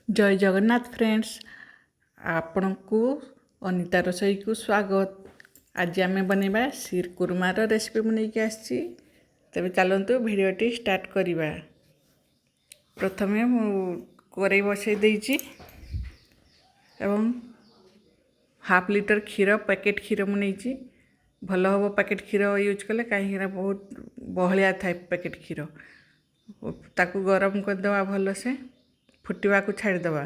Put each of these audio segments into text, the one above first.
जय जगन्नाथ फ्रेंड्स, आपण को अनिता रसोई को स्वागत। आज आम बनवा शिरकुर्मार रेसिपी मुझे आसी। तेरे चलतु भिडटी स्टार्ट करवा। प्रथम कड़े बसई देची एवं हाफ लिटर क्षीर पैकेट क्षीर मुझे भल हम पैकेट क्षीर यूज कले कहीं बहुत बहलिया थाए पैकेट क्षीर ताकू गरम करदे भल से फुटवा को छाड़ीदवा।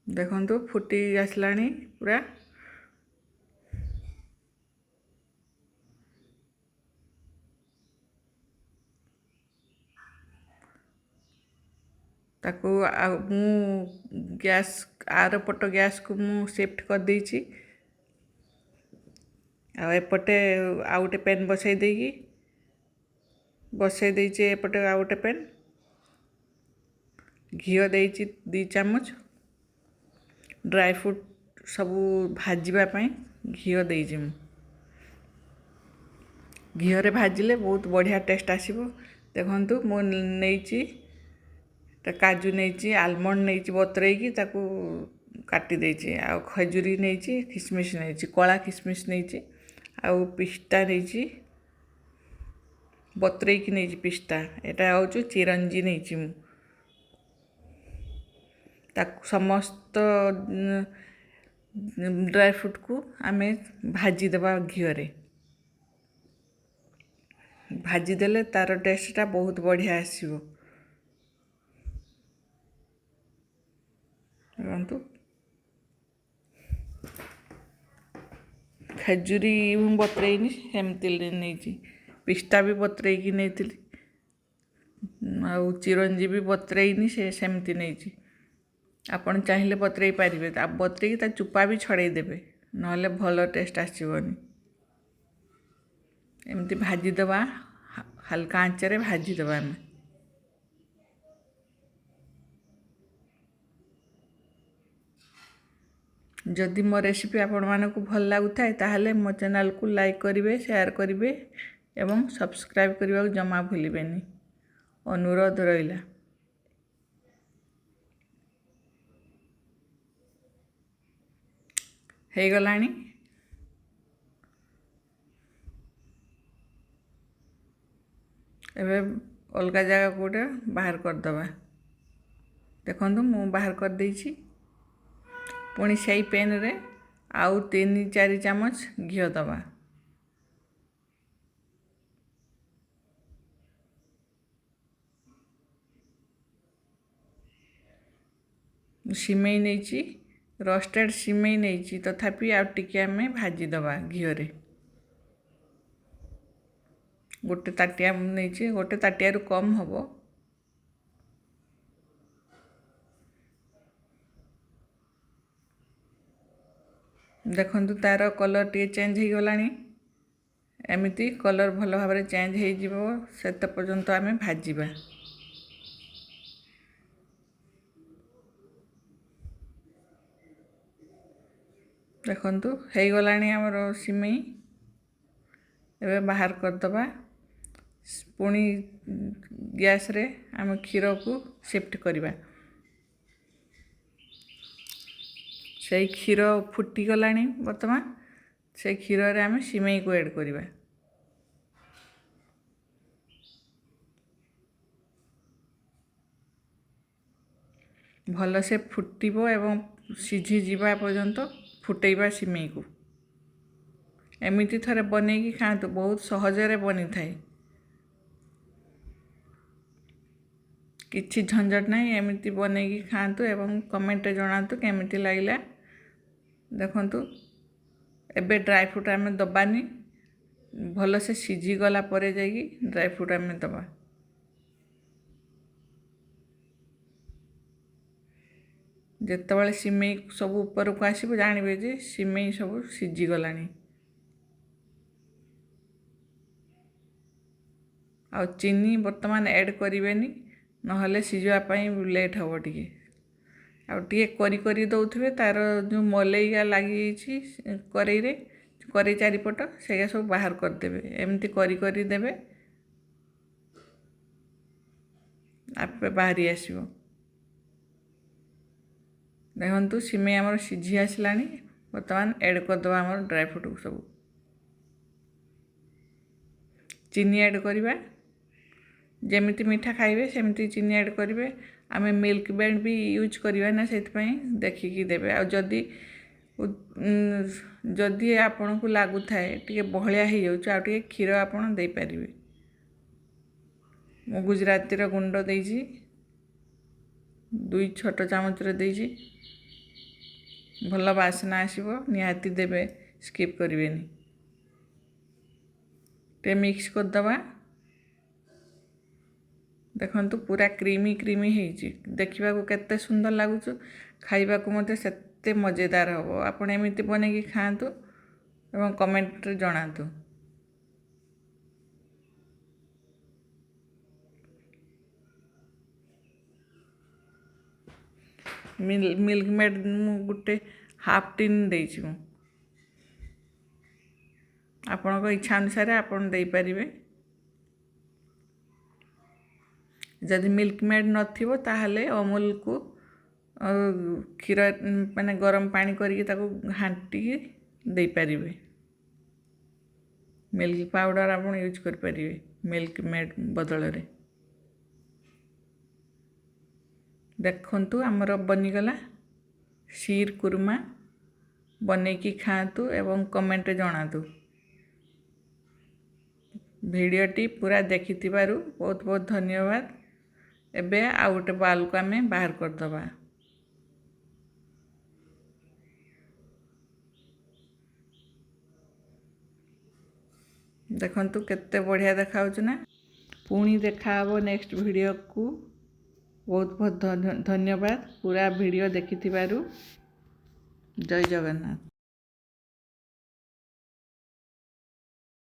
देखो फुटी आसला पूरा ताकू मु गैस आर पट गैस को मु शिफ्ट कर देची। एपटे आउ गोटे पैन बसई देगी एपटे आउ गोटे पैन घी देची 2 चामच ड्राई फ्रूट सबू भाजवाई घी देची। घी रे भाजिले बहुत बढ़िया टेस्ट आसीबो। देखंतु मु नेची काजू नहीं आलमंड नहीं बतरईकी ताकू काटी देची। आ खजूरी नहीं किसमिश नहीं कला किसमिश नहीं आउ पिस्ता नहीं बतरईकी नहीं पिस्ता एटा हूँ चिरंजी नहीं ताकू समस्त ड्राई फ्रूट को आम भाजीदेवा घी रे भाजीदेले तार टेस्टा बहुत बढ़िया आसीबो। खजूरी बतरईनी सेमती नहीं पिस्ता भी बतरईकी नहीं आउ चिरंजी भी बतरईनी सेमती नहीं। आपन चाहिए बतरई पारे आप बतरईकी ता चुपा भी छड़े देबे नहले भल टेस्ट आसबनी। एमती भाजीदेवा हल्का आंचरे भाजीदेवा आम। जदि मो रेसिपी आपण मानकु भल लागुथाय ताहले मो चैनल को लाइक करिवे शेयर करिवे एवं सब्सक्राइब करने को जमा भूलिबेनी अनुरोध रहिला। हे गलानी एबे अलगा जगह कोटे बाहर कर दबा। देखंतु मु बाहर कर देछि। पुणी से पैन रे आउ 3-4 चामच घी दबा। सिमई नहीं रोस्टेड सिमई नहीं तथापि आउ टिके आम भाजीदेवा घी रे। गोटे ताटिया नहीं गोटे ताटिया कम हम। देखंतु तार कलर टे चेंज हो गलानी। एमिति कलर भल भाव चेंज हो जिवो सेते पर्यंत आम भाजीबा। देखंतु हो गलानी हमर सिमई एबे बाहर कर दबा। पुणी गैस रे आम क्षीर को शिफ्ट करवा। से क्षीर फुटी गलानी वर्तमान से क्षीर रे आम सिमई को ऐड करवा। भल से फुटिबो एवं सिझी जीवा पर्यंत फुटेबा सिमई को। एमिति थरे बनैकी खातु बहुत सहजरे बनी थाए किछि झंझट नहीं। एमिति बनैकी खातु एवं कमेंट जणातु केमिति लागिला। देखंतु एबे ड्राई फ्रूट आम दबानी भल से सिझी गला परे जाई ड्राई फ्रूट आम दबा। जेतेबेले सिमई सब ऊपर को आसीबो जानिबे जे सिमई सब सिझी गलानी। आ चीनी वर्तमान ऐड करेनि नहले सिझापाई लेट हम टे आउ टे करी दौथे तार जो मलैया लगी कड़े करेई चारिपट से सब बाहर करदेवे एमती करी देवे आप बाहरी आसो। देखु सिमेई आमर सिझी आसला बर्तमान ऐड करदे आम ड्राई फ्रूट को सब चीनी ऐड करवा जमीती मीठा खाइबे सेमती चीनी ऐड करेंगे। आम मिल्क मेड भी यूज करवा ना से देखिकी देवे आ जदि आपण को लगुए टे बहलिया हो जाए क्षीर आपड़ दे पारे। मु गुजराती गुंड देजी 2 छोट चामच देजी भल बासना आसो निहाती देवे स्किप करेनि टे मिक्स करदबा। देखंतु पूरा क्रीमी क्रीमी होइछि देखिबा को केते सुंदर लागुछ खाइबा को मते सेते मजेदार हो। आपण एमिति बनेकी खांतु एवं कमेंट रे जणातु। मिल्क मेड गुटे हाफ टीन देछि मु आपण को इच्छा अनुसार आपण दे परिबे। जदि मिल्क मेड नथिबो ताहले अमूल को क्षीर माने गरम पानी करके ताको घांटी दे पारिबे। मिल्क पाउडर आपण यूज कर पारिबे मिल्क मेड बदल रे। देखंतु हमर बनिगला शीर कुरमा बनेकी खातु एवं कमेंट रे जणातु। भिडियोटी पूरा देखिथिबारु बहुत बहुत धन्यवाद। एबे आ गोटे बाल को आमे बाहर करदबा। देखंतु केते बढ़िया देखाउछ ना। पुणी देखाबो नेक्स्ट वीडियो को। बहुत बहुत धन्यवाद पूरा वीडियो देखिथिबारु। जय जगन्नाथ।